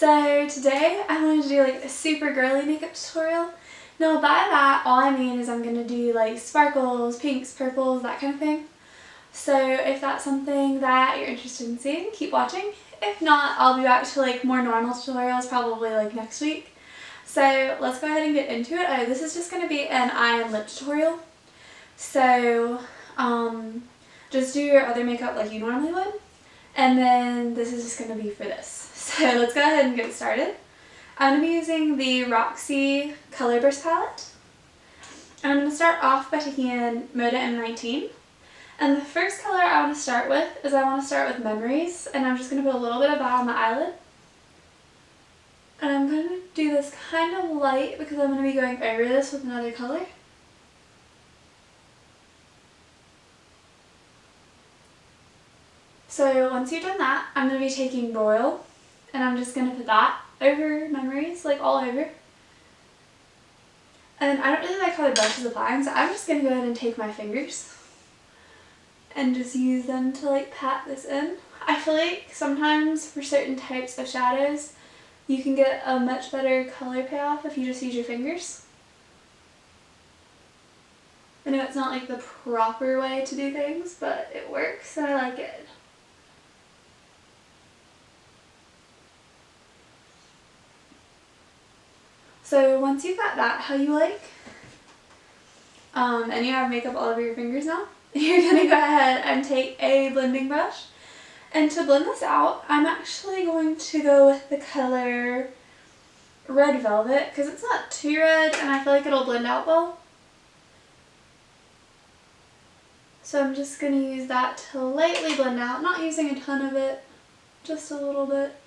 So today I wanted to do like a super girly makeup tutorial. Now by that all I mean is I'm going to do like sparkles, pinks, purples, that kind of thing. So if that's something that you're interested in seeing, keep watching. If not, I'll be back to like more normal tutorials probably like next week. So let's go ahead and get into it. Oh, this is just going to be an eye and lip tutorial. So just do your other makeup like you normally would. And then this is just going to be for this. So let's go ahead and get started. I'm going to be using the Roxy Color Burst palette. And I'm going to start off by taking in Moda M19. And the first color I want to start with is I want to start with Memories. And I'm just going to put a little bit of that on my eyelid. And I'm going to do this kind of light because I'm going to be going over this with another color. So once you've done that, I'm going to be taking Royal, and I'm just going to put that over Memories, like all over. And I don't really like how the brush is applying, so I'm just going to go ahead and take my fingers and just use them to like pat this in. I feel like sometimes for certain types of shadows, you can get a much better color payoff if you just use your fingers. I know it's not like the proper way to do things, but it works and I like it. So once you've got that how you like, and you have makeup all over your fingers now, you're going to go ahead and take a blending brush. And to blend this out, I'm actually going to go with the color Red Velvet because it's not too red and I feel like it'll blend out well. So I'm just going to use that to lightly blend out, not using a ton of it, just a little bit.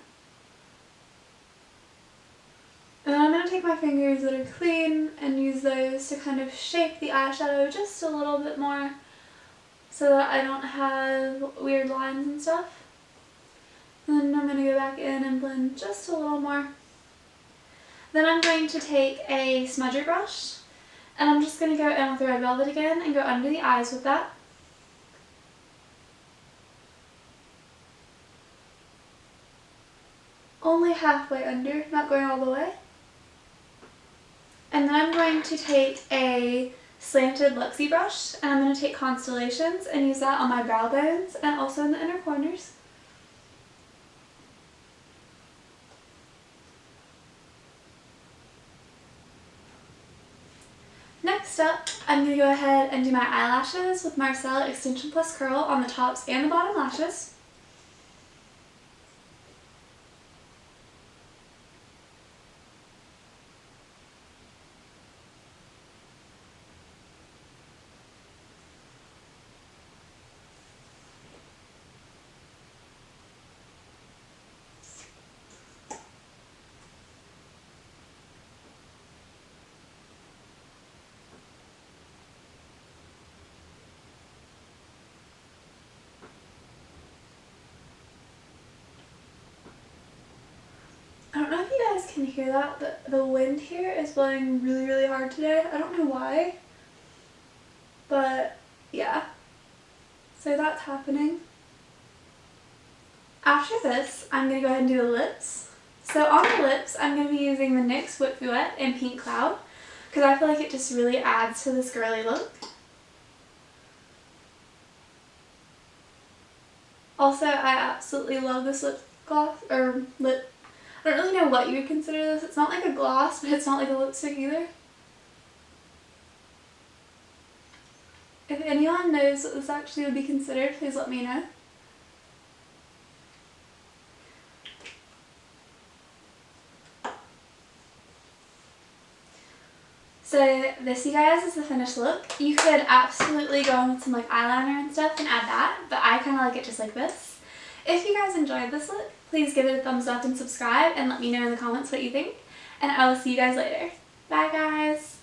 And then I'm going to take my fingers that are clean and use those to kind of shape the eyeshadow just a little bit more so that I don't have weird lines and stuff. And then I'm going to go back in and blend just a little more. Then I'm going to take a smudger brush and I'm just going to go in with the Red Velvet again and go under the eyes with that. Only halfway under, not going all the way. And then I'm going to take a slanted Luxie brush and I'm going to take Constellations and use that on my brow bones and also in the inner corners. Next up, I'm going to go ahead and do my eyelashes with Marcella Extension Plus Curl on the tops and the bottom lashes. I don't know if you guys can hear that, but the wind here is blowing really, really hard today. I don't know why, but yeah. So that's happening. After this, I'm going to go ahead and do the lips. So on the lips, I'm going to be using the NYX Whip Fouette in Pink Cloud because I feel like it just really adds to this girly look. Also, I absolutely love this lip gloss, or lip. I don't really know what you would consider this. It's not like a gloss, but it's not like a lipstick either. If anyone knows what this actually would be considered, please let me know. So this, you guys, is the finished look. You could absolutely go on with some like eyeliner and stuff and add that, but I kind of like it just like this. If you guys enjoyed this look, please give it a thumbs up and subscribe and let me know in the comments what you think. And I will see you guys later. Bye guys!